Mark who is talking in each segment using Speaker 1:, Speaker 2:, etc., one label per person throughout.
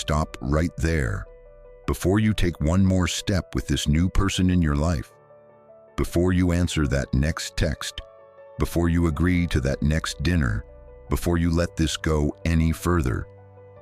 Speaker 1: stop right there. Before you take one more step with this new person in your life, before you answer that next text, before you agree to that next dinner, before you let this go any further,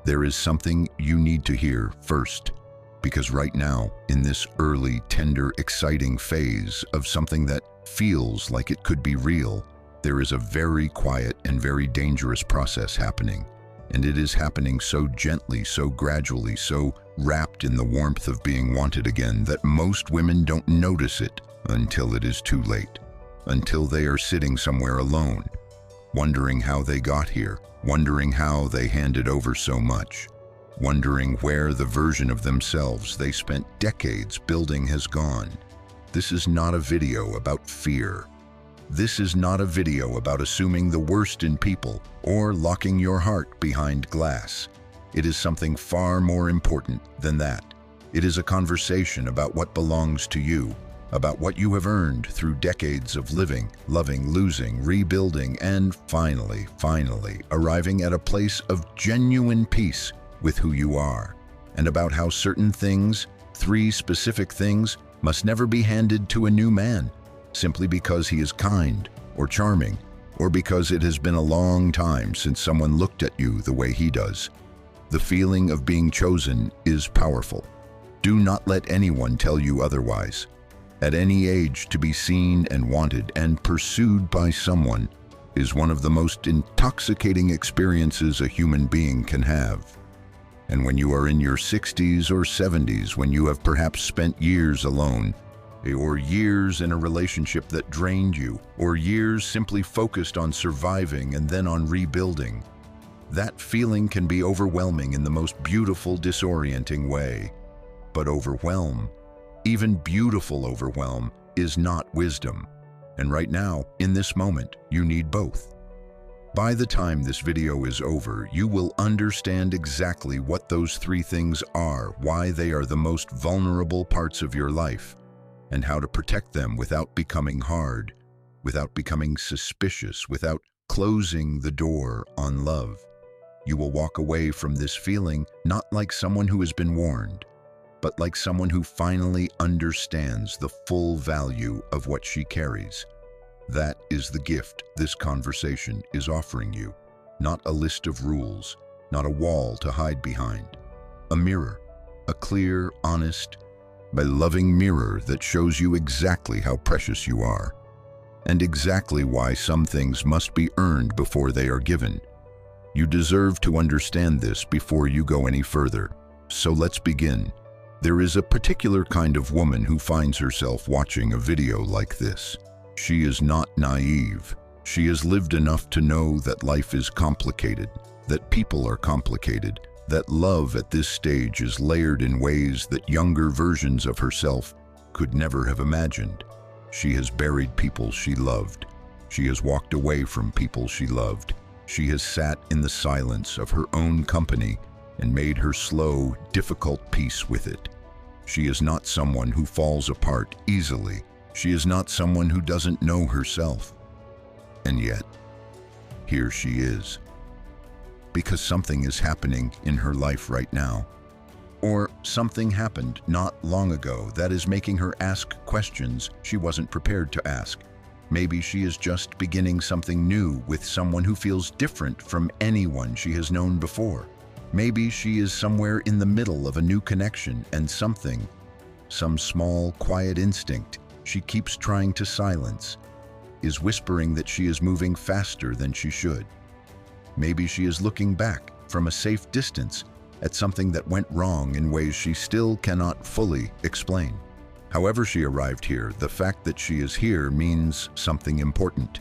Speaker 1: there is something you need to hear first. Because right now, in this early, tender, exciting phase of something that feels like it could be real, there is a very quiet and very dangerous process happening. And it is happening so gently, so gradually, so wrapped in the warmth of being wanted again that most women don't notice it until it is too late, until they are sitting somewhere alone, wondering how they got here, wondering how they handed over so much, wondering where the version of themselves they spent decades building has gone. This is not a video about fear. This is not a video about assuming the worst in people or locking your heart behind glass. It is something far more important than that. It is a conversation about what belongs to you, about what you have earned through decades of living, loving, losing, rebuilding, and finally arriving at a place of genuine peace with who you are, and about how certain things, 3 specific things, must never be handed to a new man, simply because he is kind or charming, or because it has been a long time since someone looked at you the way he does. The feeling of being chosen is powerful. Do not let anyone tell you otherwise. At any age, to be seen and wanted and pursued by someone is one of the most intoxicating experiences a human being can have. And when you are in your 60s or 70s, when you have perhaps spent years alone, or years in a relationship that drained you, or years simply focused on surviving and then on rebuilding, that feeling can be overwhelming in the most beautiful, disorienting way. But overwhelm, even beautiful overwhelm, is not wisdom. And right now, in this moment, you need both. By the time this video is over, you will understand exactly what those 3 things are, why they are the most vulnerable parts of your life, and how to protect them without becoming hard, without becoming suspicious, without closing the door on love. You will walk away from this feeling not like someone who has been warned, but like someone who finally understands the full value of what she carries. That is the gift this conversation is offering you. Not a list of rules, not a wall to hide behind. A mirror, a clear, honest, but loving mirror that shows you exactly how precious you are, and exactly why some things must be earned before they are given. You deserve to understand this before you go any further. So let's begin. There is a particular kind of woman who finds herself watching a video like this. She is not naive. She has lived enough to know that life is complicated, that people are complicated, that love at this stage is layered in ways that younger versions of herself could never have imagined. She has buried people she loved. She has walked away from people she loved. She has sat in the silence of her own company and made her slow, difficult peace with it. She is not someone who falls apart easily. She is not someone who doesn't know herself. And yet, here she is. Because something is happening in her life right now. Or something happened not long ago that is making her ask questions she wasn't prepared to ask. Maybe she is just beginning something new with someone who feels different from anyone she has known before. Maybe she is somewhere in the middle of a new connection and some small, quiet instinct she keeps trying to silence, is whispering that she is moving faster than she should. Maybe she is looking back from a safe distance at something that went wrong in ways she still cannot fully explain. However she arrived here, the fact that she is here means something important.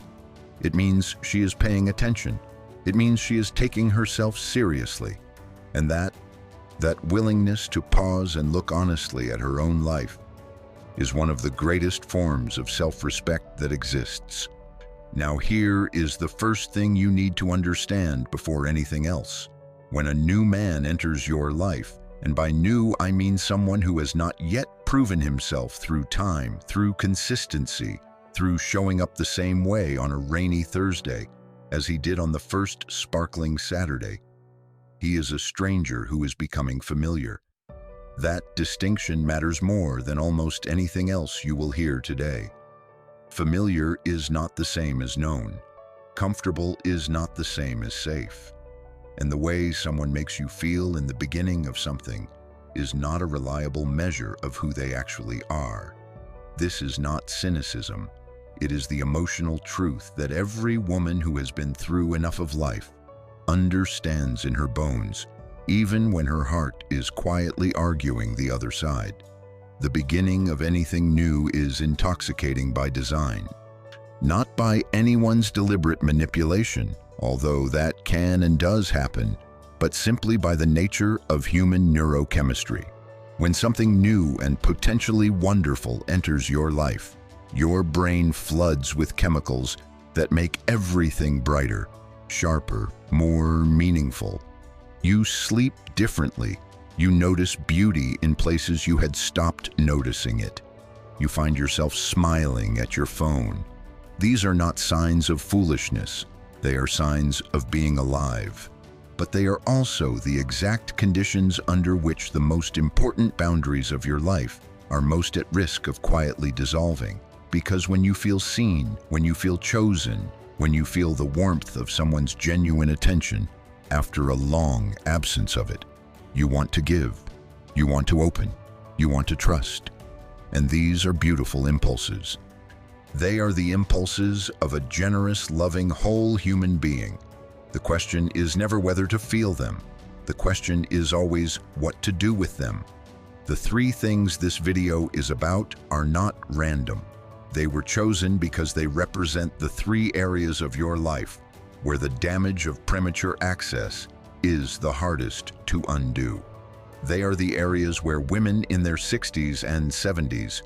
Speaker 1: It means she is paying attention. It means she is taking herself seriously. And that willingness to pause and look honestly at her own life is one of the greatest forms of self-respect that exists. Now here is the first thing you need to understand before anything else. When a new man enters your life, and by new I mean someone who has not yet proven himself through time, through consistency, through showing up the same way on a rainy Thursday as he did on the first sparkling Saturday, He is a stranger who is becoming familiar. That distinction matters more than almost anything else you will hear today. Familiar is not the same as known. Comfortable is not the same as safe. And the way someone makes you feel in the beginning of something is not a reliable measure of who they actually are. This is not cynicism. It is the emotional truth that every woman who has been through enough of life understands in her bones, even when her heart is quietly arguing the other side. The beginning of anything new is intoxicating by design, not by anyone's deliberate manipulation, although that can and does happen, but simply by the nature of human neurochemistry. When something new and potentially wonderful enters your life, your brain floods with chemicals that make everything brighter, sharper, more meaningful. You sleep differently. You notice beauty in places you had stopped noticing it. You find yourself smiling at your phone. These are not signs of foolishness. They are signs of being alive. But they are also the exact conditions under which the most important boundaries of your life are most at risk of quietly dissolving. Because when you feel seen, when you feel chosen, when you feel the warmth of someone's genuine attention after a long absence of it, you want to give, you want to open, you want to trust. And these are beautiful impulses. They are the impulses of a generous, loving, whole human being. The question is never whether to feel them. The question is always what to do with them. The three things this video is about are not random. They were chosen because they represent the three areas of your life where the damage of premature access is the hardest to undo. They are the areas where women in their 60s and 70s,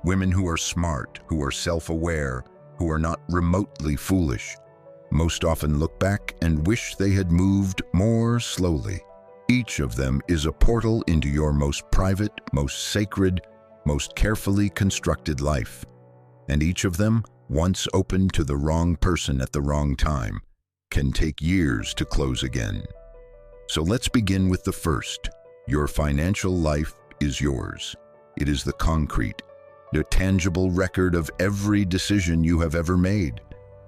Speaker 1: women who are smart, who are self-aware, who are not remotely foolish, most often look back and wish they had moved more slowly. Each of them is a portal into your most private, most sacred, most carefully constructed life. And each of them, once opened to the wrong person at the wrong time, can take years to close again. So let's begin with the first. Your financial life is yours. It is the concrete, the tangible record of every decision you have ever made,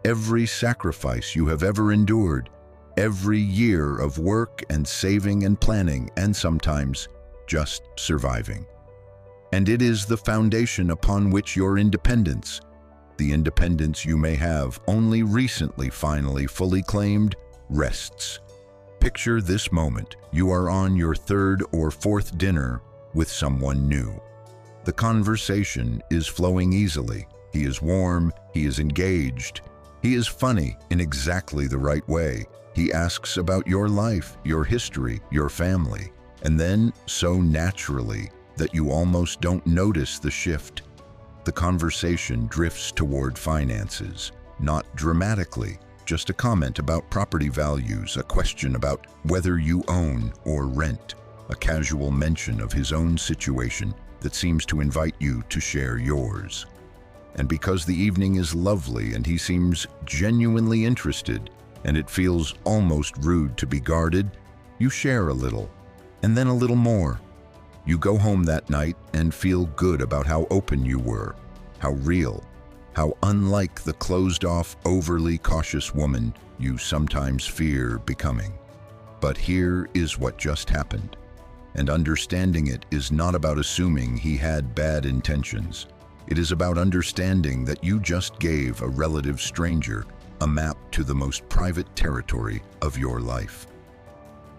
Speaker 1: every sacrifice you have ever endured, every year of work and saving and planning, and sometimes just surviving. And it is the foundation upon which your independence, the independence you may have only recently finally fully claimed, rests. Picture this moment. You are on your third or fourth dinner with someone new. The conversation is flowing easily. He is warm, he is engaged, he is funny in exactly the right way. He asks about your life, your history, your family, and then, so naturally that you almost don't notice the shift, the conversation drifts toward finances, not dramatically, just a comment about property values, a question about whether you own or rent, a casual mention of his own situation that seems to invite you to share yours. And because the evening is lovely and he seems genuinely interested, and it feels almost rude to be guarded, you share a little, and then a little more. You go home that night and feel good about how open you were, how real, how unlike the closed-off, overly cautious woman you sometimes fear becoming. But here is what just happened. And understanding it is not about assuming he had bad intentions. It is about understanding that you just gave a relative stranger a map to the most private territory of your life.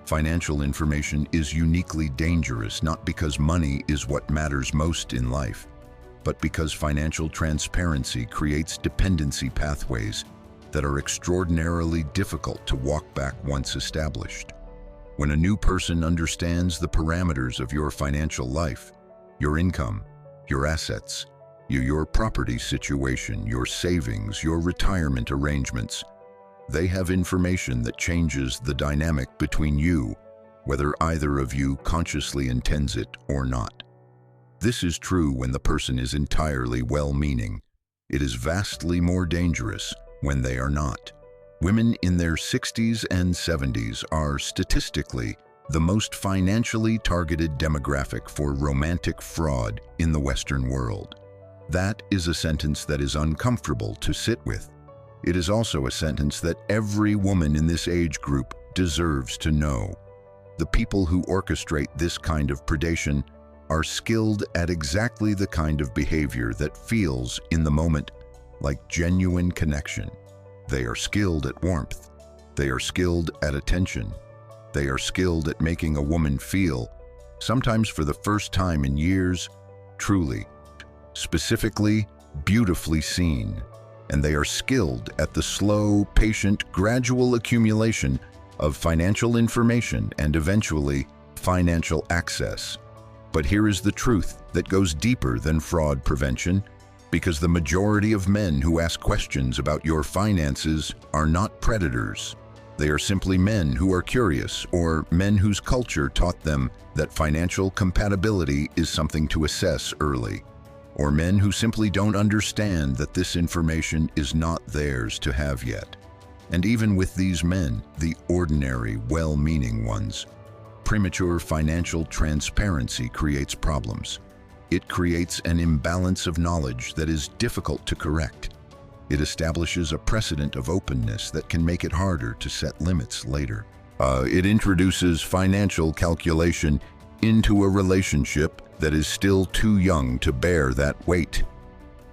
Speaker 1: Financial information is uniquely dangerous not because money is what matters most in life, but because financial transparency creates dependency pathways that are extraordinarily difficult to walk back once established. When a new person understands the parameters of your financial life, your income, your assets, your property situation, your savings, your retirement arrangements, they have information that changes the dynamic between you, whether either of you consciously intends it or not. This is true when the person is entirely well-meaning. It is vastly more dangerous when they are not, Women in their 60s and 70s are statistically the most financially targeted demographic for romantic fraud in the Western world. That is a sentence that is uncomfortable to sit with. It is also a sentence that every woman in this age group deserves to know. The people who orchestrate this kind of predation are skilled at exactly the kind of behavior that feels, in the moment, like genuine connection. They are skilled at warmth. They are skilled at attention. They are skilled at making a woman feel, sometimes for the first time in years, truly, specifically, beautifully seen. And they are skilled at the slow, patient, gradual accumulation of financial information and eventually financial access. But here is the truth that goes deeper than fraud prevention, because the majority of men who ask questions about your finances are not predators. They are simply men who are curious, or men whose culture taught them that financial compatibility is something to assess early, or men who simply don't understand that this information is not theirs to have yet. And even with these men, the ordinary, well-meaning ones, premature financial transparency creates problems. It creates an imbalance of knowledge that is difficult to correct. It establishes a precedent of openness that can make it harder to set limits later. It introduces financial calculation into a relationship that is still too young to bear that weight.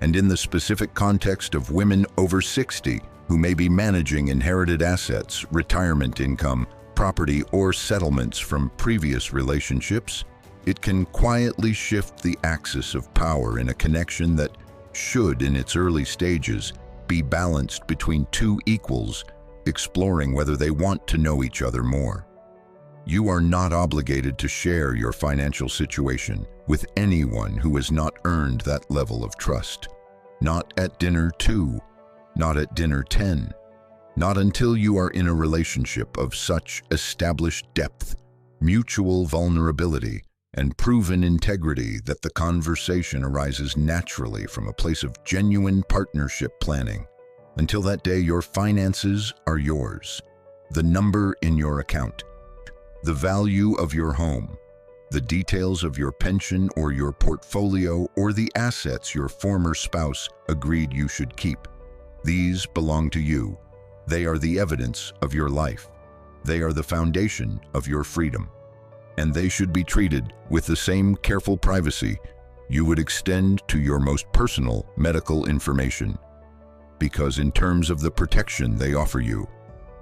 Speaker 1: And in the specific context of women over 60 who may be managing inherited assets, retirement income, property, or settlements from previous relationships, it can quietly shift the axis of power in a connection that should, in its early stages, be balanced between two equals, exploring whether they want to know each other more. You are not obligated to share your financial situation with anyone who has not earned that level of trust. Not at dinner 2, not at dinner 10, not until you are in a relationship of such established depth, mutual vulnerability, and proven integrity that the conversation arises naturally from a place of genuine partnership planning. Until that day, your finances are yours. The number in your account, the value of your home, the details of your pension or your portfolio, or the assets your former spouse agreed you should keep. These belong to you. They are the evidence of your life. They are the foundation of your freedom. And they should be treated with the same careful privacy you would extend to your most personal medical information. Because in terms of the protection they offer you,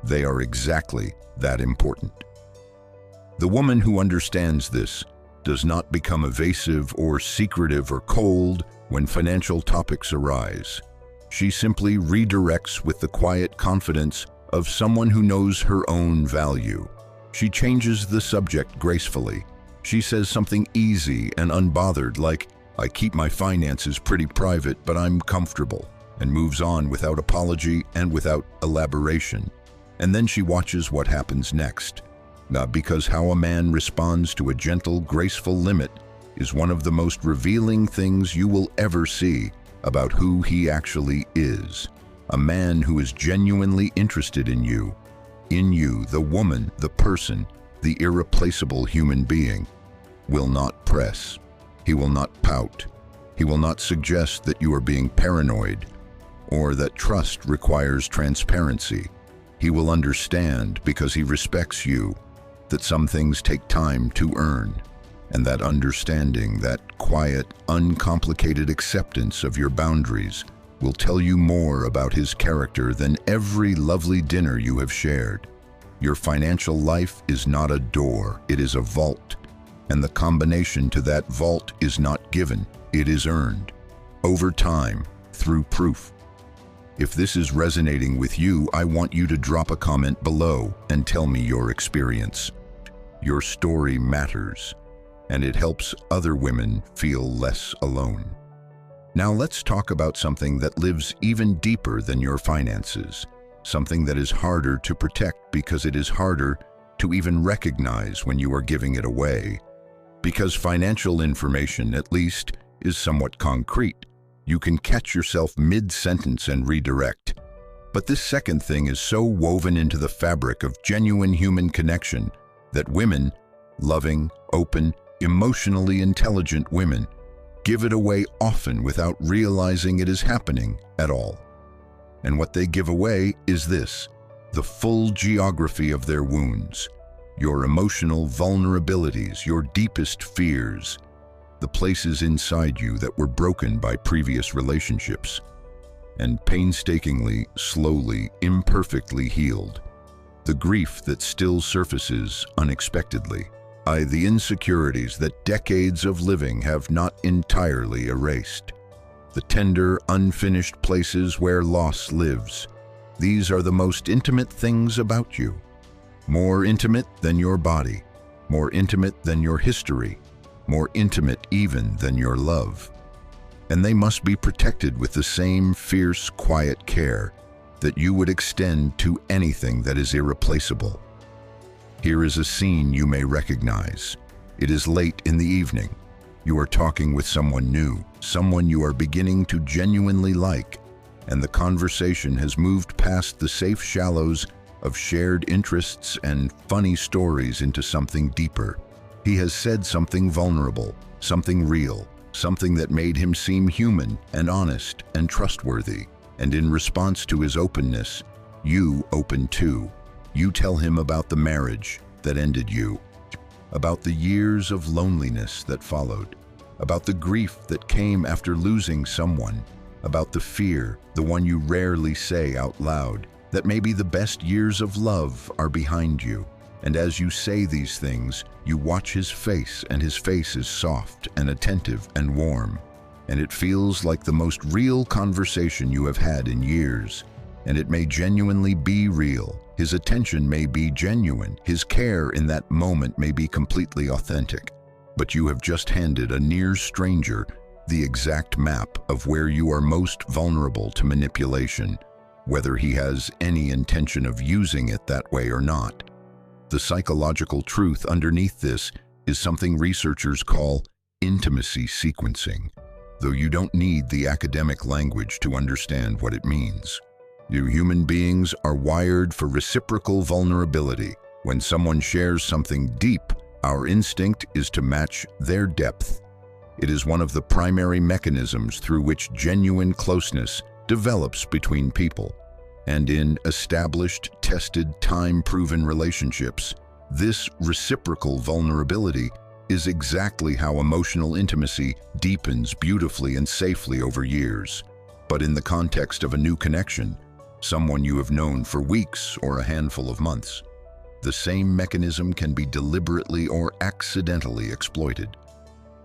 Speaker 1: they are exactly that important. The woman who understands this does not become evasive or secretive or cold when financial topics arise. She simply redirects with the quiet confidence of someone who knows her own value. She changes the subject gracefully. She says something easy and unbothered like, "I keep my finances pretty private, but I'm comfortable," and moves on without apology and without elaboration. And then she watches what happens next. Because how a man responds to a gentle, graceful limit is one of the most revealing things you will ever see about who he actually is. A man who is genuinely interested in you, the woman, the person, the irreplaceable human being, will not press. He will not pout. He will not suggest that you are being paranoid or that trust requires transparency. He will understand, because he respects you, that some things take time to earn, and that understanding, that quiet, uncomplicated acceptance of your boundaries, will tell you more about his character than every lovely dinner you have shared. Your financial life is not a door, it is a vault, and the combination to that vault is not given, it is earned, over time, through proof. If this is resonating with you, I want you to drop a comment below and tell me your experience. Your story matters, and it helps other women feel less alone. Now let's talk about something that lives even deeper than your finances, something that is harder to protect because it is harder to even recognize when you are giving it away. Because financial information, at least, is somewhat concrete. You can catch yourself mid-sentence and redirect. But this second thing is so woven into the fabric of genuine human connection that women, loving, open, emotionally intelligent women, give it away often without realizing it is happening at all. And what they give away is this: the full geography of their wounds, your emotional vulnerabilities, your deepest fears, the places inside you that were broken by previous relationships, and painstakingly, slowly, imperfectly healed, the grief that still surfaces unexpectedly, the insecurities that decades of living have not entirely erased, the tender, unfinished places where loss lives. These are the most intimate things about you, more intimate than your body, more intimate than your history, more intimate even than your love. And they must be protected with the same fierce, quiet care that you would extend to anything that is irreplaceable. Here is a scene you may recognize. It is late in the evening. You are talking with someone new, someone you are beginning to genuinely like, and the conversation has moved past the safe shallows of shared interests and funny stories into something deeper. He has said something vulnerable, something real, something that made him seem human and honest and trustworthy. And in response to his openness, you open too. You tell him about the marriage that ended you, about the years of loneliness that followed, about the grief that came after losing someone, about the fear, the one you rarely say out loud, that maybe the best years of love are behind you. And as you say these things, you watch his face, and his face is soft and attentive and warm. And it feels like the most real conversation you have had in years. And it may genuinely be real. His attention may be genuine. His care in that moment may be completely authentic. But you have just handed a near stranger the exact map of where you are most vulnerable to manipulation, whether he has any intention of using it that way or not. The psychological truth underneath this is something researchers call intimacy sequencing, though you don't need the academic language to understand what it means. You human beings are wired for reciprocal vulnerability. When someone shares something deep, our instinct is to match their depth. It is one of the primary mechanisms through which genuine closeness develops between people. And in established, tested, time-proven relationships, this reciprocal vulnerability is exactly how emotional intimacy deepens beautifully and safely over years. But in the context of a new connection, someone you have known for weeks or a handful of months, the same mechanism can be deliberately or accidentally exploited.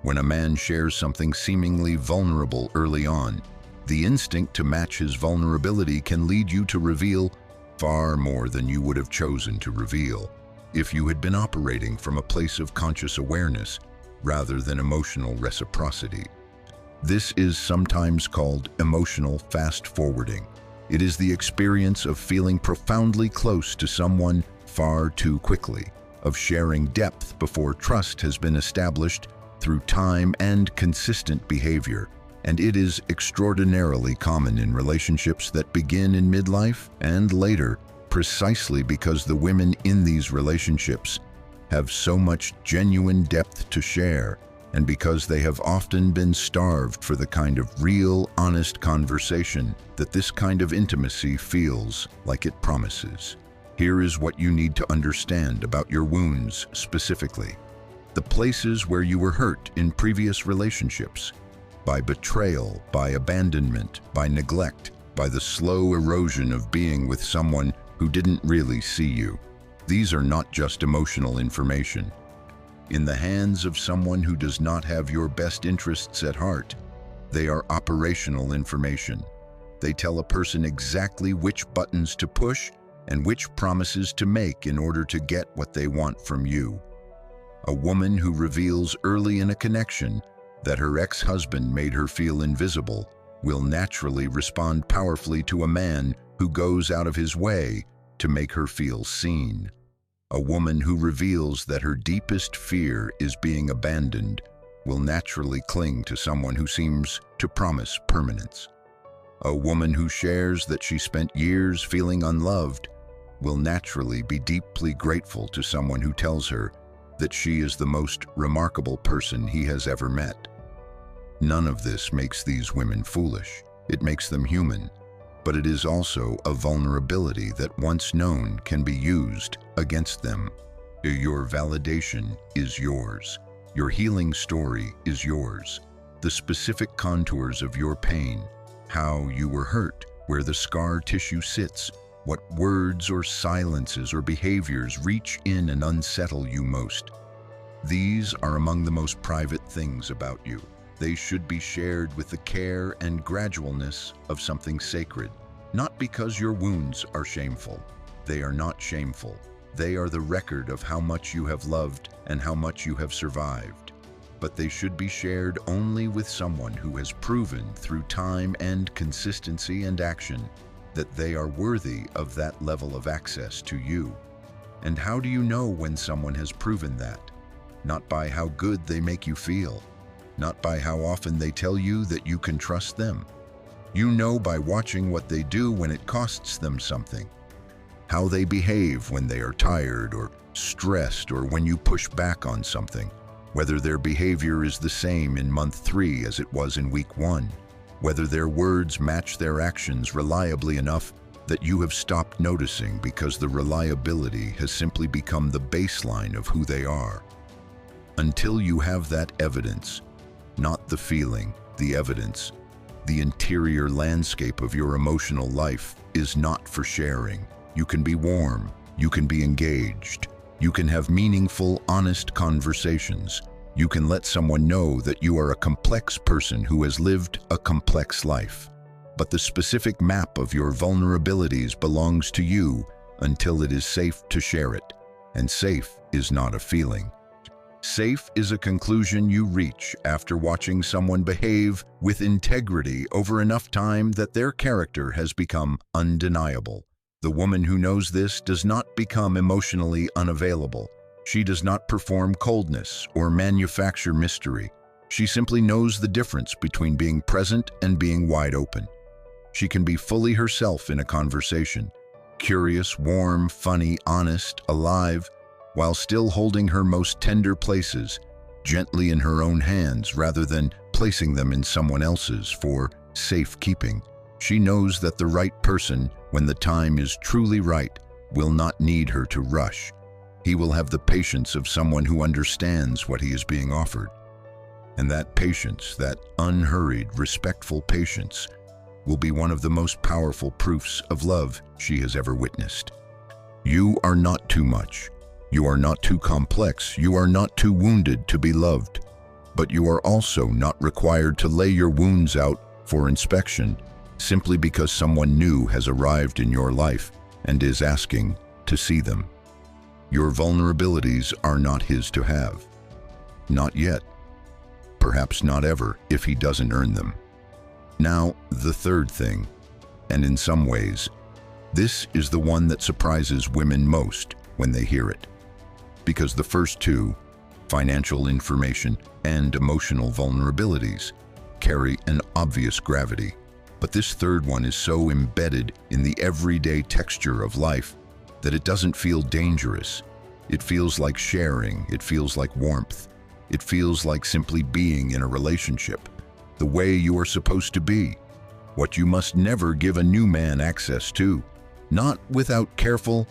Speaker 1: When a man shares something seemingly vulnerable early on, the instinct to match his vulnerability can lead you to reveal far more than you would have chosen to reveal if you had been operating from a place of conscious awareness rather than emotional reciprocity. This is sometimes called emotional fast-forwarding. It is the experience of feeling profoundly close to someone far too quickly, of sharing depth before trust has been established through time and consistent behavior. And it is extraordinarily common in relationships that begin in midlife and later, precisely because the women in these relationships have so much genuine depth to share, and because they have often been starved for the kind of real, honest conversation that this kind of intimacy feels like it promises. Here is what you need to understand about your wounds specifically. The places where you were hurt in previous relationships, by betrayal, by abandonment, by neglect, by the slow erosion of being with someone who didn't really see you. These are not just emotional information. In the hands of someone who does not have your best interests at heart, they are operational information. They tell a person exactly which buttons to push and which promises to make in order to get what they want from you. A woman who reveals early in a connection that her ex-husband made her feel invisible will naturally respond powerfully to a man who goes out of his way to make her feel seen. A woman who reveals that her deepest fear is being abandoned will naturally cling to someone who seems to promise permanence. A woman who shares that she spent years feeling unloved will naturally be deeply grateful to someone who tells her that she is the most remarkable person he has ever met. None of this makes these women foolish. It makes them human, but it is also a vulnerability that, once known, can be used against them. Your validation is yours. Your healing story is yours. The specific contours of your pain, how you were hurt, where the scar tissue sits, what words or silences or behaviors reach in and unsettle you most. These are among the most private things about you. They should be shared with the care and gradualness of something sacred. Not because your wounds are shameful. They are not shameful. They are the record of how much you have loved and how much you have survived. But they should be shared only with someone who has proven through time and consistency and action that they are worthy of that level of access to you. And how do you know when someone has proven that? Not by how good they make you feel, not by how often they tell you that you can trust them. You know by watching what they do when it costs them something, how they behave when they are tired or stressed or when you push back on something, whether their behavior is the same in month 3 as it was in week 1, whether their words match their actions reliably enough that you have stopped noticing because the reliability has simply become the baseline of who they are. Until you have that evidence, not the feeling, the evidence, the interior landscape of your emotional life is not for sharing. You can be warm, you can be engaged, you can have meaningful, honest conversations. You can let someone know that you are a complex person who has lived a complex life. But the specific map of your vulnerabilities belongs to you until it is safe to share it. And safe is not a feeling. Safe is a conclusion you reach after watching someone behave with integrity over enough time that their character has become undeniable. The woman who knows this does not become emotionally unavailable. She does not perform coldness or manufacture mystery. She simply knows the difference between being present and being wide open. She can be fully herself in a conversation, curious, warm, funny, honest, alive, while still holding her most tender places gently in her own hands rather than placing them in someone else's for safekeeping. She knows that the right person, when the time is truly right, will not need her to rush. He will have the patience of someone who understands what he is being offered. And that patience, that unhurried, respectful patience, will be one of the most powerful proofs of love she has ever witnessed. You are not too much. You are not too complex. You are not too wounded to be loved. But you are also not required to lay your wounds out for inspection simply because someone new has arrived in your life and is asking to see them. Your vulnerabilities are not his to have. Not yet. Perhaps not ever if he doesn't earn them. Now, the third thing, and in some ways, this is the one that surprises women most when they hear it. Because the first two, financial information and emotional vulnerabilities, carry an obvious gravity. But this third one is so embedded in the everyday texture of life that it doesn't feel dangerous. It feels like sharing. It feels like warmth. It feels like simply being in a relationship, the way you are supposed to be, what you must never give a new man access to, not without careful,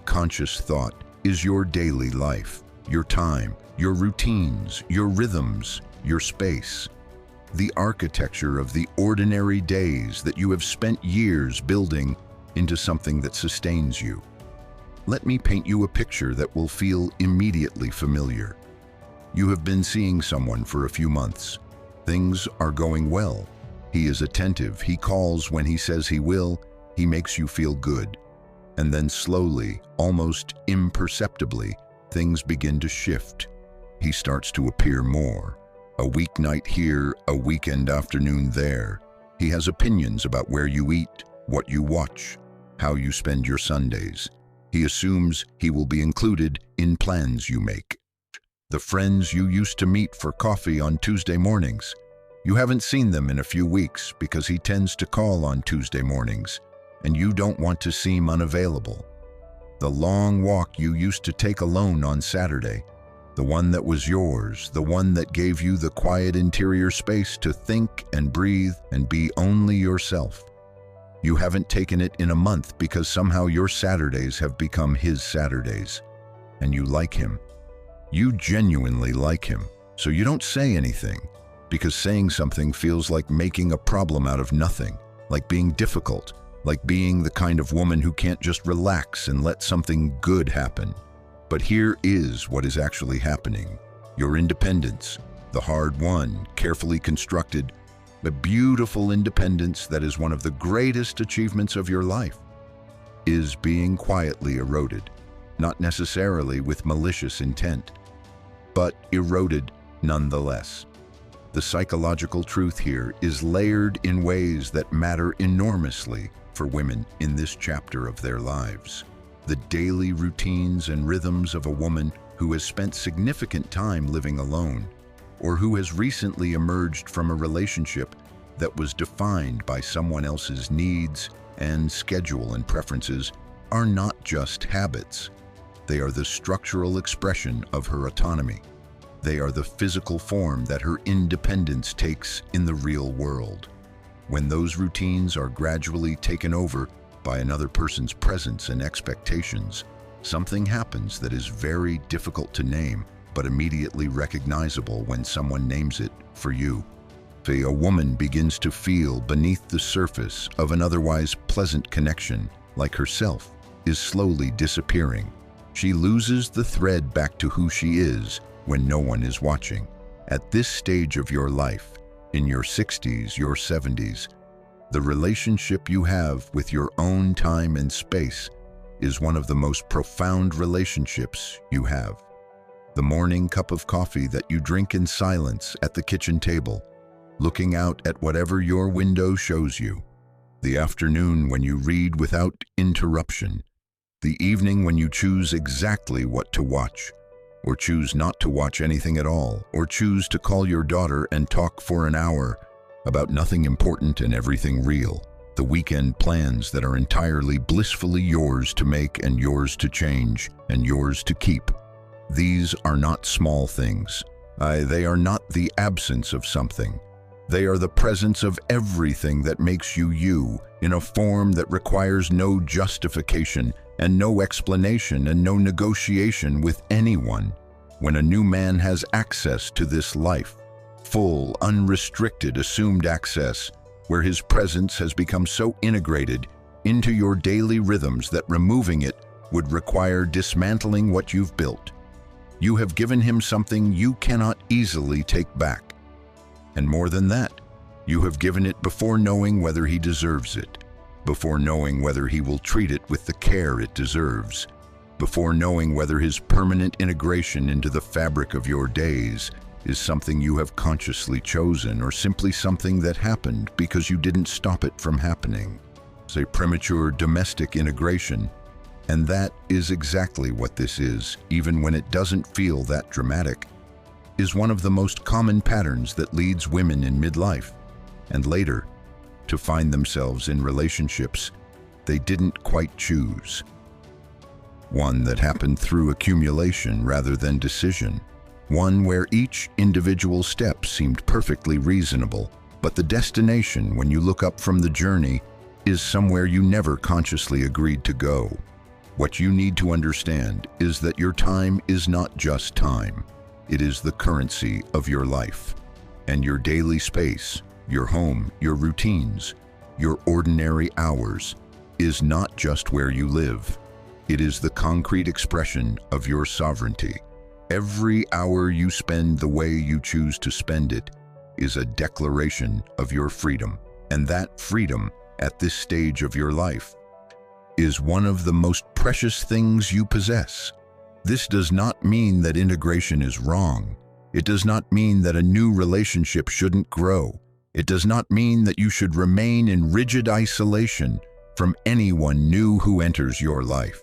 Speaker 1: conscious thought, is your daily life, your time, your routines, your rhythms, your space. The architecture of the ordinary days that you have spent years building into something that sustains you. Let me paint you a picture that will feel immediately familiar. You have been seeing someone for a few months. Things are going well. He is attentive. He calls when he says he will. He makes you feel good. And then slowly, almost imperceptibly, things begin to shift. He starts to appear more. A weeknight here, a weekend afternoon there. He has opinions about where you eat, what you watch, how you spend your Sundays. He assumes he will be included in plans you make. The friends you used to meet for coffee on Tuesday mornings. You haven't seen them in a few weeks because he tends to call on Tuesday mornings, and you don't want to seem unavailable. The long walk you used to take alone on Saturday, the one that was yours, the one that gave you the quiet interior space to think and breathe and be only yourself. You haven't taken it in a month because somehow your Saturdays have become his Saturdays, and you like him. You genuinely like him, so you don't say anything, because saying something feels like making a problem out of nothing, like being difficult, like being the kind of woman who can't just relax and let something good happen. But here is what is actually happening. Your independence, the hard-won, carefully constructed, a beautiful independence that is one of the greatest achievements of your life, is being quietly eroded, not necessarily with malicious intent, but eroded nonetheless. The psychological truth here is layered in ways that matter enormously for women in this chapter of their lives. The daily routines and rhythms of a woman who has spent significant time living alone, or who has recently emerged from a relationship that was defined by someone else's needs and schedule and preferences, are not just habits. They are the structural expression of her autonomy. They are the physical form that her independence takes in the real world. When those routines are gradually taken over by another person's presence and expectations, something happens that is very difficult to name, but immediately recognizable when someone names it for you. Say a woman begins to feel beneath the surface of an otherwise pleasant connection, like herself, is slowly disappearing. She loses the thread back to who she is when no one is watching. At this stage of your life, in your 60s, your 70s, the relationship you have with your own time and space is one of the most profound relationships you have. The morning cup of coffee that you drink in silence at the kitchen table, looking out at whatever your window shows you. The afternoon when you read without interruption. The evening when you choose exactly what to watch, or choose not to watch anything at all, or choose to call your daughter and talk for an hour about nothing important and everything real. The weekend plans that are entirely blissfully yours to make and yours to change and yours to keep. These are not small things. They are not the absence of something. They are the presence of everything that makes you you, in a form that requires no justification and no explanation and no negotiation with anyone. When a new man has access to this life, full, unrestricted, assumed access, where his presence has become so integrated into your daily rhythms that removing it would require dismantling what you've built. You have given him something you cannot easily take back. And more than that, you have given it before knowing whether he deserves it, before knowing whether he will treat it with the care it deserves, before knowing whether his permanent integration into the fabric of your days is something you have consciously chosen or simply something that happened because you didn't stop it from happening. Say premature domestic integration, and that is exactly what this is, even when it doesn't feel that dramatic, is one of the most common patterns that leads women in midlife and later to find themselves in relationships they didn't quite choose. One that happened through accumulation rather than decision. One where each individual step seemed perfectly reasonable, but the destination, when you look up from the journey, is somewhere you never consciously agreed to go. What you need to understand is that your time is not just time. It is the currency of your life. And your daily space, your home, your routines, your ordinary hours, is not just where you live. It is the concrete expression of your sovereignty. Every hour you spend the way you choose to spend it is a declaration of your freedom. And that freedom, at this stage of your life, is one of the most precious things you possess. This does not mean that integration is wrong. It does not mean that a new relationship shouldn't grow. It does not mean that you should remain in rigid isolation from anyone new who enters your life.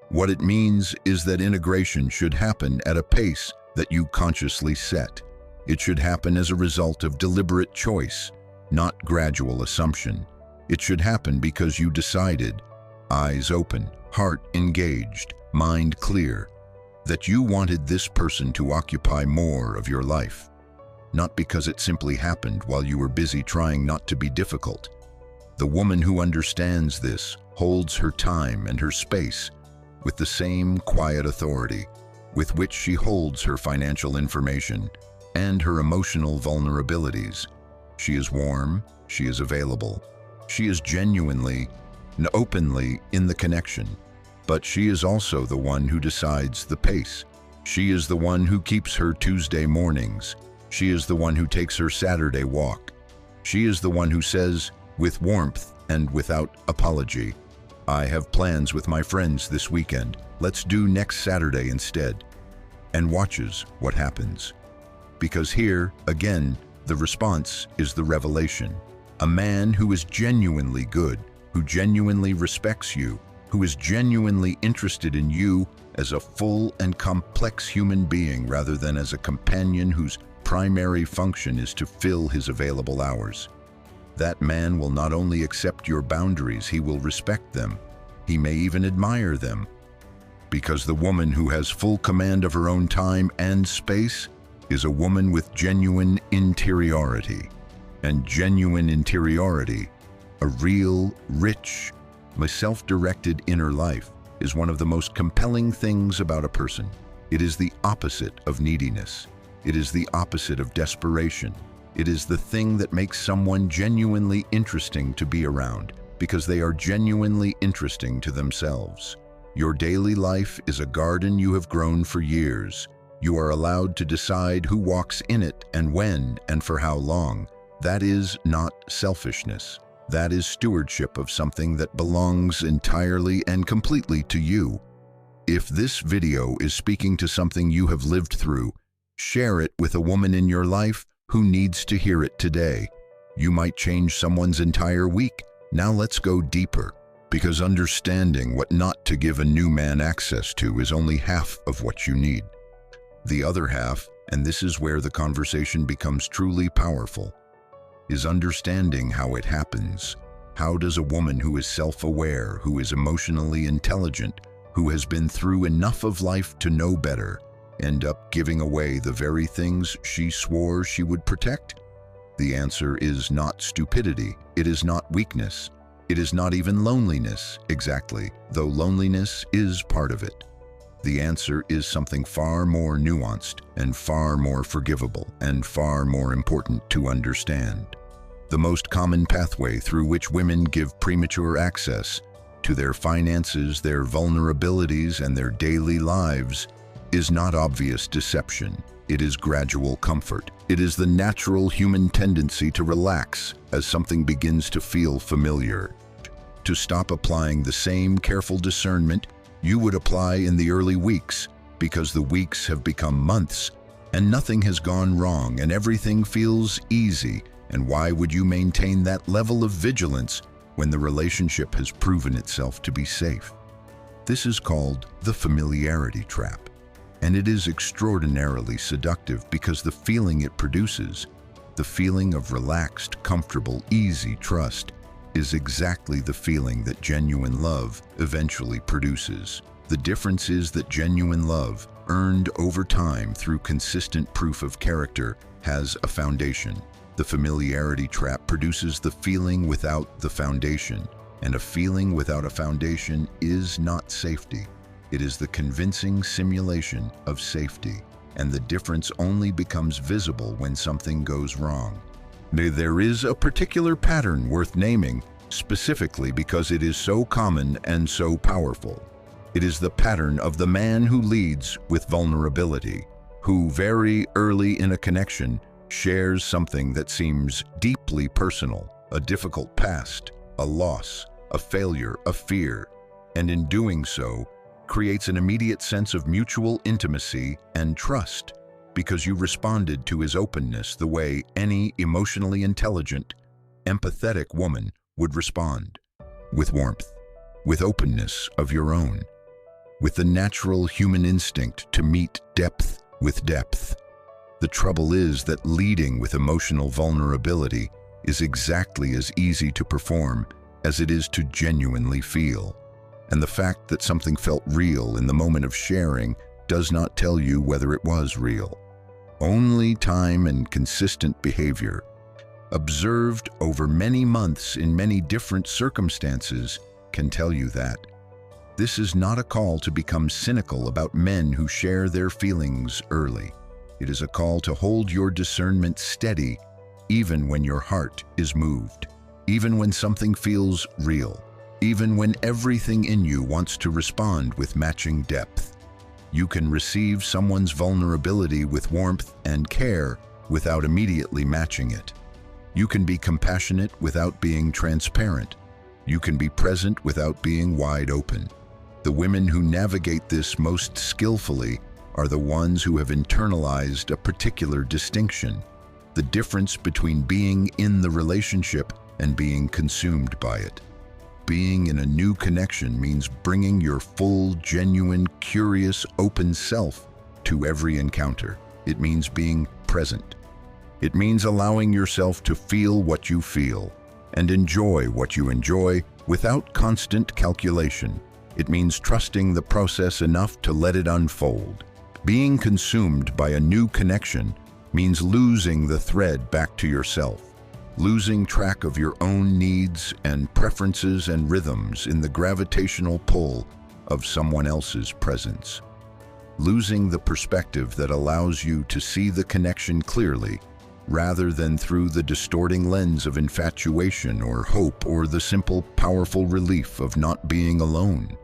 Speaker 1: What it means is that integration should happen at a pace that you consciously set. It should happen as a result of deliberate choice, not gradual assumption. It should happen because you decided, eyes open, heart engaged, mind clear, that you wanted this person to occupy more of your life. Not because it simply happened while you were busy trying not to be difficult. The woman who understands this holds her time and her space with the same quiet authority with which she holds her financial information and her emotional vulnerabilities. She is warm, she is available, she is genuinely and openly in the connection, but she is also the one who decides the pace. She is the one who keeps her Tuesday mornings. She is the one who takes her Saturday walk. She is the one who says, with warmth and without apology, I have plans with my friends this weekend. Let's do next Saturday instead. And watches what happens. Because here, again, the response is the revelation. A man who is genuinely good, who genuinely respects you, who is genuinely interested in you as a full and complex human being rather than as a companion whose primary function is to fill his available hours. That man will not only accept your boundaries, he will respect them. He may even admire them. Because the woman who has full command of her own time and space is a woman with genuine interiority. And genuine interiority, a real, rich, self-directed inner life, is one of the most compelling things about a person. It is the opposite of neediness. It is the opposite of desperation. It is the thing that makes someone genuinely interesting to be around, because they are genuinely interesting to themselves. Your daily life is a garden you have grown for years. You are allowed to decide who walks in it and when and for how long. That is not selfishness. That is stewardship of something that belongs entirely and completely to you. If this video is speaking to something you have lived through, share it with a woman in your life who needs to hear it today. You might change someone's entire week. Now let's go deeper, because understanding what not to give a new man access to is only half of what you need. The other half, and this is where the conversation becomes truly powerful, is understanding how it happens. How does a woman who is self-aware, who is emotionally intelligent, who has been through enough of life to know better, end up giving away the very things she swore she would protect? The answer is not stupidity. It is not weakness. It is not even loneliness, exactly, though loneliness is part of it. The answer is something far more nuanced and far more forgivable and far more important to understand. The most common pathway through which women give premature access to their finances, their vulnerabilities, and their daily lives is not obvious deception. It is gradual comfort. It is the natural human tendency to relax as something begins to feel familiar. To stop applying the same careful discernment you would apply in the early weeks, because the weeks have become months and nothing has gone wrong and everything feels easy. And why would you maintain that level of vigilance when the relationship has proven itself to be safe? This is called the familiarity trap. And it is extraordinarily seductive because the feeling it produces, the feeling of relaxed, comfortable, easy trust, is exactly the feeling that genuine love eventually produces. The difference is that genuine love, earned over time through consistent proof of character, has a foundation. The familiarity trap produces the feeling without the foundation, and a feeling without a foundation is not safety. It is the convincing simulation of safety, and the difference only becomes visible when something goes wrong. There is a particular pattern worth naming, specifically because it is so common and so powerful. It is the pattern of the man who leads with vulnerability, who very early in a connection shares something that seems deeply personal, a difficult past, a loss, a failure, a fear, and in doing so, creates an immediate sense of mutual intimacy and trust, because you responded to his openness the way any emotionally intelligent, empathetic woman would respond, with warmth, with openness of your own, with the natural human instinct to meet depth with depth. The trouble is that leading with emotional vulnerability is exactly as easy to perform as it is to genuinely feel. And the fact that something felt real in the moment of sharing does not tell you whether it was real. Only time and consistent behavior, observed over many months in many different circumstances, can tell you that. This is not a call to become cynical about men who share their feelings early. It is a call to hold your discernment steady even when your heart is moved, even when something feels real, even when everything in you wants to respond with matching depth. You can receive someone's vulnerability with warmth and care without immediately matching it. You can be compassionate without being transparent. You can be present without being wide open. The women who navigate this most skillfully are the ones who have internalized a particular distinction, the difference between being in the relationship and being consumed by it. Being in a new connection means bringing your full, genuine, curious, open self to every encounter. It means being present. It means allowing yourself to feel what you feel and enjoy what you enjoy without constant calculation. It means trusting the process enough to let it unfold. Being consumed by a new connection means losing the thread back to yourself, losing track of your own needs and preferences and rhythms in the gravitational pull of someone else's presence, losing the perspective that allows you to see the connection clearly rather than through the distorting lens of infatuation or hope or the simple, powerful relief of not being alone.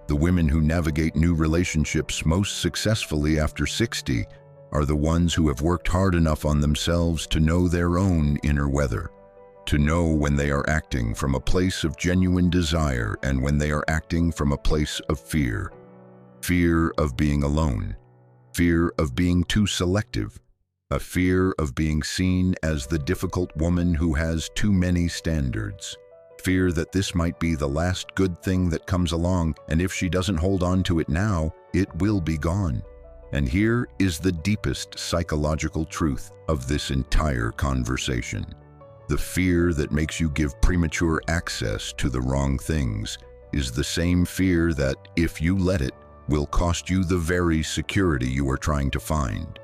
Speaker 1: The women who navigate new relationships most successfully after 60 are the ones who have worked hard enough on themselves to know their own inner weather, to know when they are acting from a place of genuine desire and when they are acting from a place of fear. Fear of being alone, fear of being too selective, a fear of being seen as the difficult woman who has too many standards. Fear that this might be the last good thing that comes along, and if she doesn't hold on to it now, it will be gone. And here is the deepest psychological truth of this entire conversation. The fear that makes you give premature access to the wrong things is the same fear that, if you let it, will cost you the very security you are trying to find.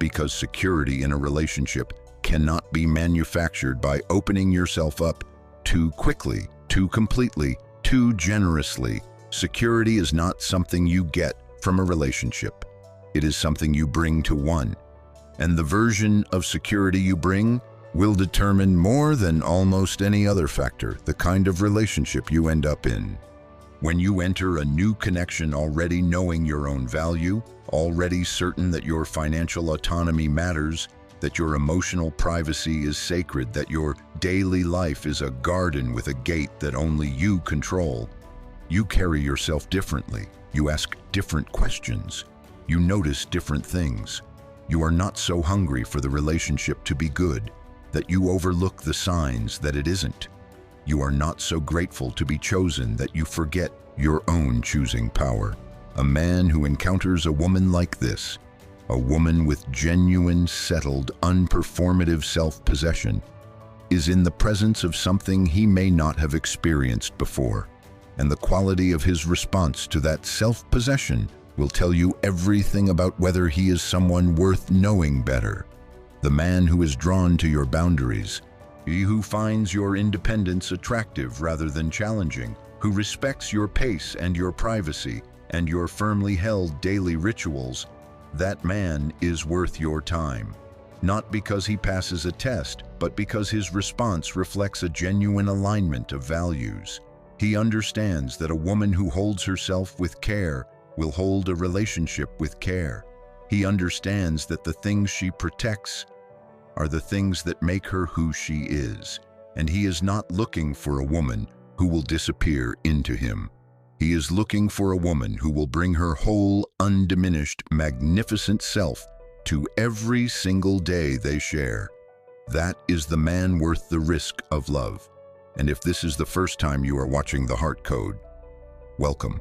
Speaker 1: Because security in a relationship cannot be manufactured by opening yourself up too quickly, too completely, too generously. Security is not something you get from a relationship. It is something you bring to one. And the version of security you bring will determine more than almost any other factor the kind of relationship you end up in. When you enter a new connection already knowing your own value, already certain that your financial autonomy matters, that your emotional privacy is sacred, that your daily life is a garden with a gate that only you control, you carry yourself differently. You ask different questions. You notice different things. You are not so hungry for the relationship to be good that you overlook the signs that it isn't. You are not so grateful to be chosen that you forget your own choosing power. A man who encounters a woman like this, a woman with genuine, settled, unperformative self-possession, is in the presence of something he may not have experienced before, and the quality of his response to that self-possession will tell you everything about whether he is someone worth knowing better. The man who is drawn to your boundaries, he who finds your independence attractive rather than challenging, who respects your pace and your privacy and your firmly held daily rituals, that man is worth your time. Not because he passes a test, but because his response reflects a genuine alignment of values. He understands that a woman who holds herself with care will hold a relationship with care. He understands that the things she protects are the things that make her who she is, and he is not looking for a woman who will disappear into him. He is looking for a woman who will bring her whole, undiminished, magnificent self to every single day they share. That is the man worth the risk of love. And if this is the first time you are watching The Heart Code, welcome.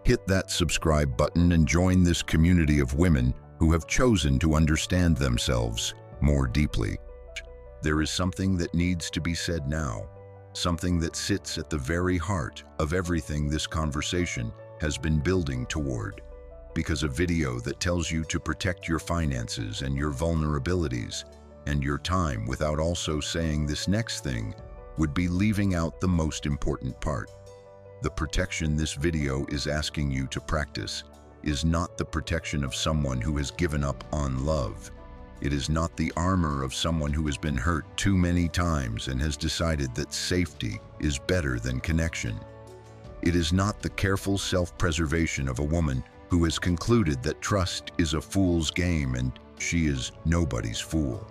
Speaker 1: Hit that subscribe button and join this community of women who have chosen to understand themselves more deeply. There is something that needs to be said now, something that sits at the very heart of everything this conversation has been building toward. Because a video that tells you to protect your finances and your vulnerabilities and your time without also saying this next thing would be leaving out the most important part. The protection this video is asking you to practice is not the protection of someone who has given up on love. It is not the armor of someone who has been hurt too many times and has decided that safety is better than connection. It is not the careful self-preservation of a woman who has concluded that trust is a fool's game and she is nobody's fool.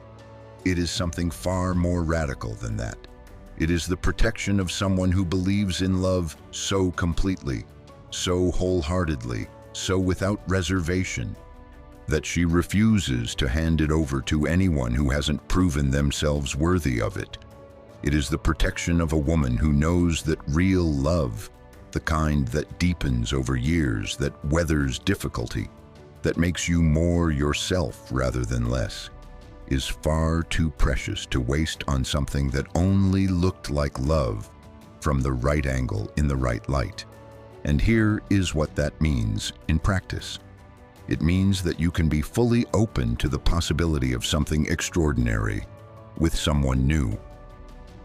Speaker 1: It is something far more radical than that. It is the protection of someone who believes in love so completely, so wholeheartedly, so without reservation, that she refuses to hand it over to anyone who hasn't proven themselves worthy of it. It is the protection of a woman who knows that real love, the kind that deepens over years, that weathers difficulty, that makes you more yourself rather than less, is far too precious to waste on something that only looked like love from the right angle in the right light. And here is what that means in practice. It means that you can be fully open to the possibility of something extraordinary with someone new.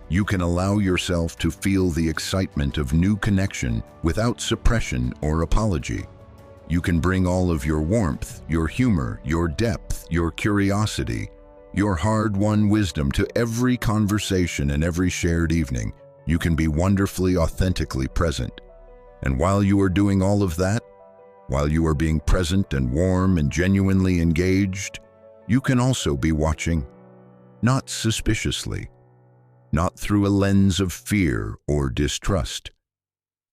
Speaker 1: You can allow yourself to feel the excitement of new connection without suppression or apology. You can bring all of your warmth, your humor, your depth, your curiosity, your hard-won wisdom to every conversation and every shared evening. You can be wonderfully, authentically present. And while you are doing all of that, while you are being present and warm and genuinely engaged, you can also be watching, not suspiciously, not through a lens of fear or distrust,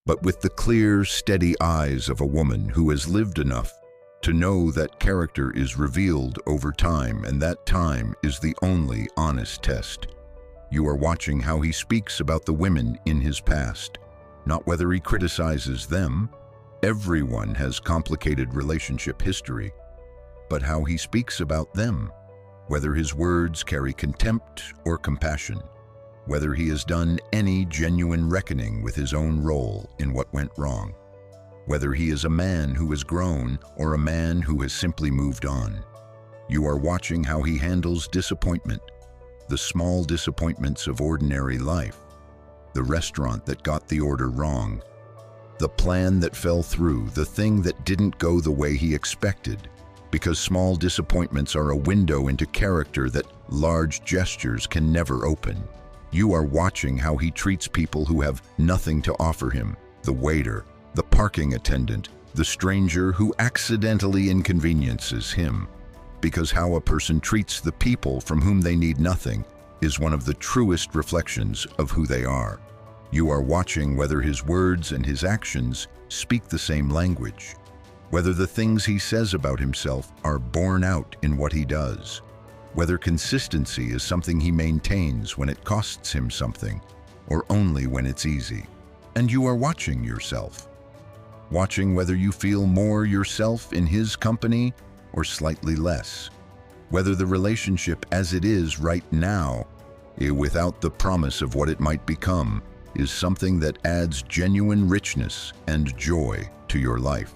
Speaker 1: but with the clear, steady eyes of a woman who has lived enough to know that character is revealed over time, and that time is the only honest test. You are watching how he speaks about the women in his past, not whether he criticizes them. Everyone has complicated relationship history, but how he speaks about them, whether his words carry contempt or compassion, whether he has done any genuine reckoning with his own role in what went wrong, whether he is a man who has grown or a man who has simply moved on. You are watching how he handles disappointment, the small disappointments of ordinary life, the restaurant that got the order wrong, the plan that fell through, the thing that didn't go the way he expected, because small disappointments are a window into character that large gestures can never open. You are watching how he treats people who have nothing to offer him, the waiter, the parking attendant, the stranger who accidentally inconveniences him, because how a person treats the people from whom they need nothing is one of the truest reflections of who they are. You are watching whether his words and his actions speak the same language, whether the things he says about himself are borne out in what he does, whether consistency is something he maintains when it costs him something, or only when it's easy. And you are watching yourself, watching whether you feel more yourself in his company or slightly less, whether the relationship as it is right now, without the promise of what it might become, is something that adds genuine richness and joy to your life,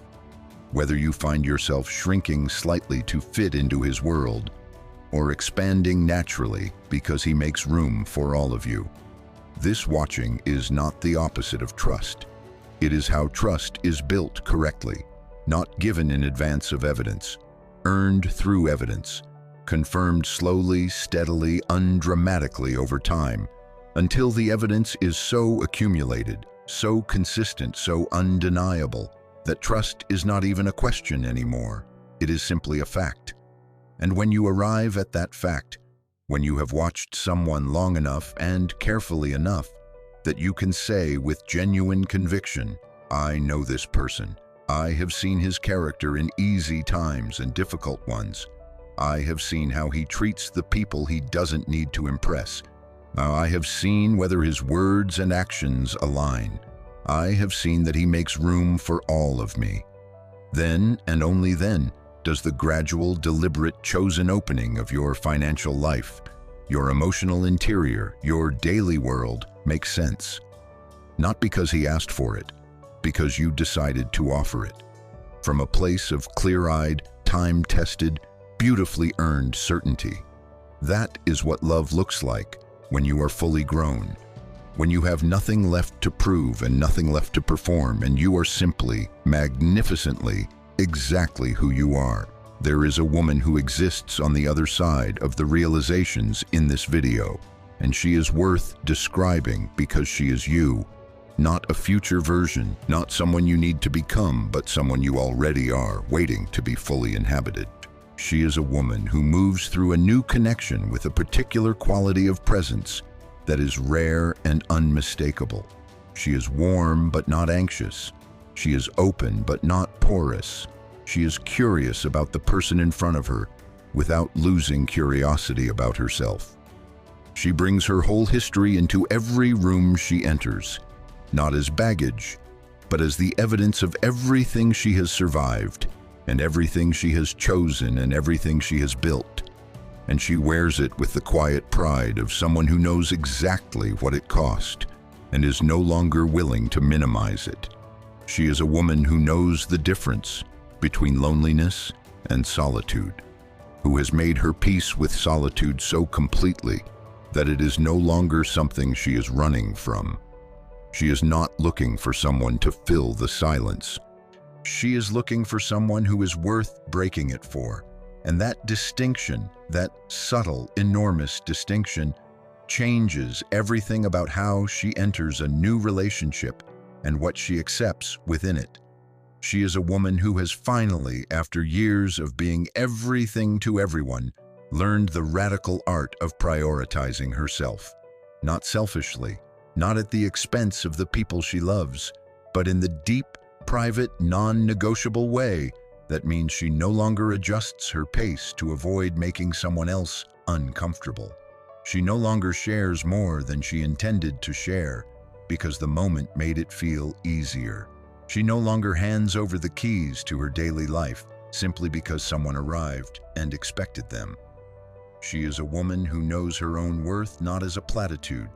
Speaker 1: whether you find yourself shrinking slightly to fit into his world, or expanding naturally because he makes room for all of you. This watching is not the opposite of trust. It is how trust is built correctly, not given in advance of evidence, earned through evidence, confirmed slowly, steadily, undramatically over time, until the evidence is so accumulated, so consistent, so undeniable, that trust is not even a question anymore. It is simply a fact. And when you arrive at that fact, when you have watched someone long enough and carefully enough that you can say with genuine conviction, I know this person. I have seen his character in easy times and difficult ones. I have seen how he treats the people he doesn't need to impress. I have seen whether his words and actions align. I have seen that he makes room for all of me. Then, and only then, Does the gradual, deliberate, chosen opening of your financial life, your emotional interior, your daily world make sense? Not because he asked for it, because you decided to offer it. From a place of clear-eyed, time-tested, beautifully earned certainty. That is what love looks like when you are fully grown, when you have nothing left to prove and nothing left to perform, and you are simply, magnificently, exactly who you are. There is a woman who exists on the other side of the realizations in this video, and she is worth describing because she is you, not a future version, not someone you need to become, but someone you already are, waiting to be fully inhabited. She is a woman who moves through a new connection with a particular quality of presence that is rare and unmistakable. She is warm but not anxious. She is open but not porous. She is curious about the person in front of her without losing curiosity about herself. She brings her whole history into every room she enters, not as baggage, but as the evidence of everything she has survived, and everything she has chosen, and everything she has built. And she wears it with the quiet pride of someone who knows exactly what it cost and is no longer willing to minimize it. She is a woman who knows the difference between loneliness and solitude, who has made her peace with solitude so completely that it is no longer something she is running from. She is not looking for someone to fill the silence. She is looking for someone who is worth breaking it for. And that distinction, that subtle, enormous distinction, changes everything about how she enters a new relationship and what she accepts within it. She is a woman who has finally, after years of being everything to everyone, learned the radical art of prioritizing herself. Not selfishly, not at the expense of the people she loves, but in the deep, private, non-negotiable way that means she no longer adjusts her pace to avoid making someone else uncomfortable. She no longer shares more than she intended to share because the moment made it feel easier. She no longer hands over the keys to her daily life simply because someone arrived and expected them. She is a woman who knows her own worth not as a platitude,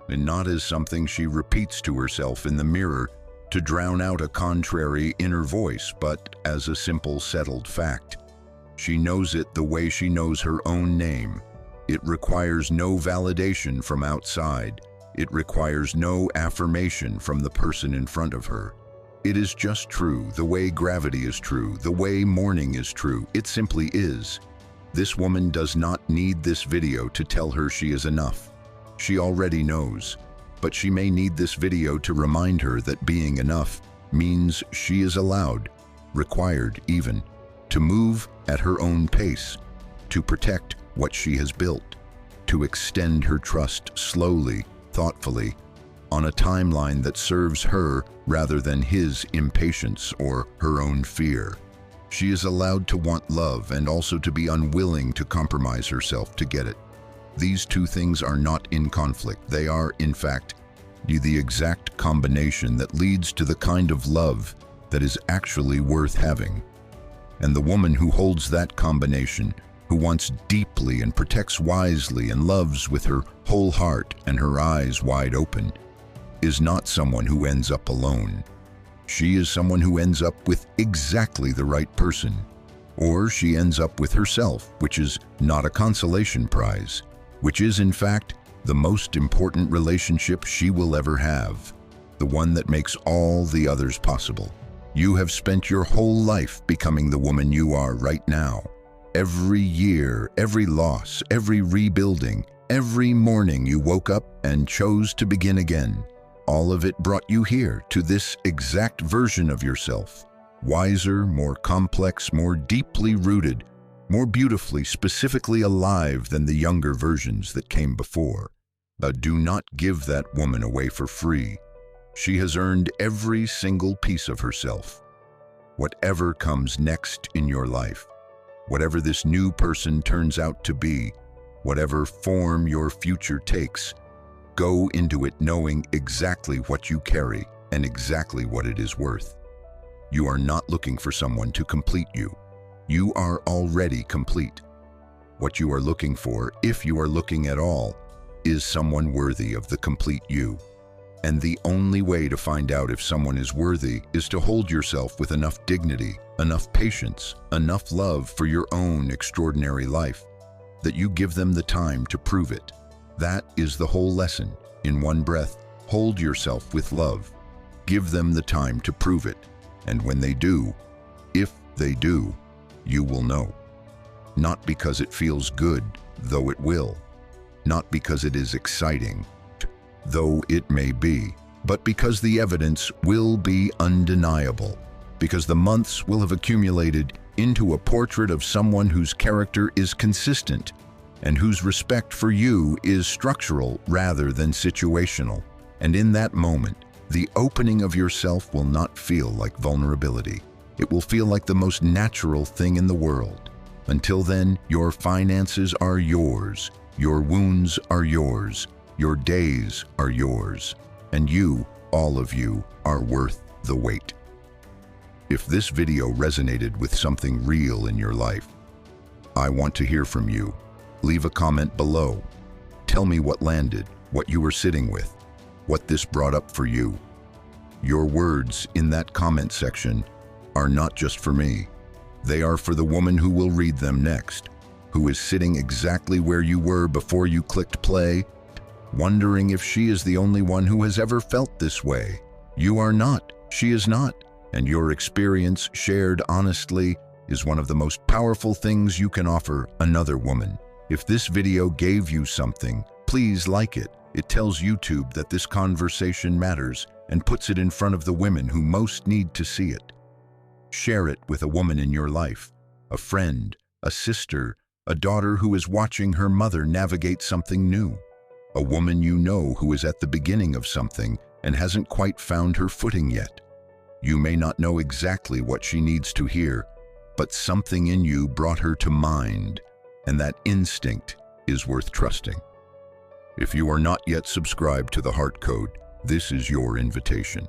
Speaker 1: and not as something she repeats to herself in the mirror to drown out a contrary inner voice, but as a simple, settled fact. She knows it the way she knows her own name. It requires no validation from outside. It requires no affirmation from the person in front of her. It is just true, the way gravity is true, the way morning is true. It simply is. This woman does not need this video to tell her she is enough. She already knows. But she may need this video to remind her that being enough means she is allowed, required even, to move at her own pace, to protect what she has built, to extend her trust slowly, thoughtfully, on a timeline that serves her rather than his impatience or her own fear. She is allowed to want love and also to be unwilling to compromise herself to get it. These two things are not in conflict. They are, in fact, the exact combination that leads to the kind of love that is actually worth having. And the woman who holds that combination, who wants deeply and protects wisely and loves with her whole heart and her eyes wide open, is not someone who ends up alone. She is someone who ends up with exactly the right person. Or she ends up with herself, which is not a consolation prize, which is, in fact, the most important relationship she will ever have, the one that makes all the others possible. You have spent your whole life becoming the woman you are right now. Every year, every loss, every rebuilding, every morning you woke up and chose to begin again. All of it brought you here to this exact version of yourself. Wiser, more complex, more deeply rooted, more beautifully, specifically alive than the younger versions that came before. But do not give that woman away for free. She has earned every single piece of herself. Whatever comes next in your life, whatever this new person turns out to be, whatever form your future takes, go into it knowing exactly what you carry and exactly what it is worth. You are not looking for someone to complete you. You are already complete. What you are looking for, if you are looking at all, is someone worthy of the complete you. And the only way to find out if someone is worthy is to hold yourself with enough dignity, enough patience, enough love for your own extraordinary life, that you give them the time to prove it. That is the whole lesson. In one breath, hold yourself with love. Give them the time to prove it. And when they do, if they do, you will know. Not because it feels good, though it will. Not because it is exciting, though it may be, but because the evidence will be undeniable. Because the months will have accumulated into a portrait of someone whose character is consistent and whose respect for you is structural rather than situational. And in that moment, the opening of yourself will not feel like vulnerability. It will feel like the most natural thing in the world. Until then, your finances are yours, your wounds are yours, your days are yours, and you, all of you, are worth the wait. If this video resonated with something real in your life, I want to hear from you. Leave a comment below. Tell me what landed, what you were sitting with, what this brought up for you. Your words in that comment section are not just for me. They are for the woman who will read them next, who is sitting exactly where you were before you clicked play, wondering if she is the only one who has ever felt this way. You are not, she is not, and your experience, shared honestly, is one of the most powerful things you can offer another woman. If this video gave you something, please like it. It tells YouTube that this conversation matters and puts it in front of the women who most need to see it. Share it with a woman in your life, a friend, a sister, a daughter who is watching her mother navigate something new, a woman you know who is at the beginning of something and hasn't quite found her footing yet. You may not know exactly what she needs to hear, but something in you brought her to mind, and that instinct is worth trusting. If you are not yet subscribed to the Heart Code, this is your invitation.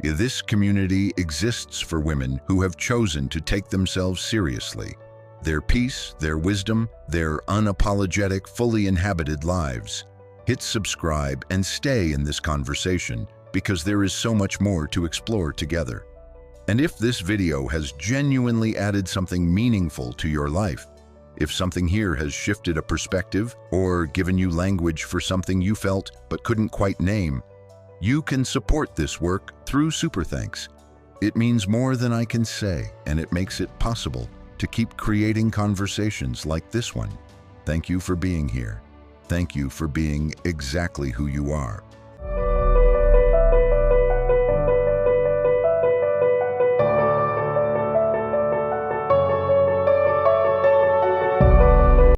Speaker 1: This community exists for women who have chosen to take themselves seriously, their peace, their wisdom, their unapologetic, fully inhabited lives. Hit subscribe and stay in this conversation because there is so much more to explore together. And if this video has genuinely added something meaningful to your life, if something here has shifted a perspective or given you language for something you felt but couldn't quite name, you can support this work through Super Thanks. It means more than I can say, and it makes it possible to keep creating conversations like this one. Thank you for being here. Thank you for being exactly who you are.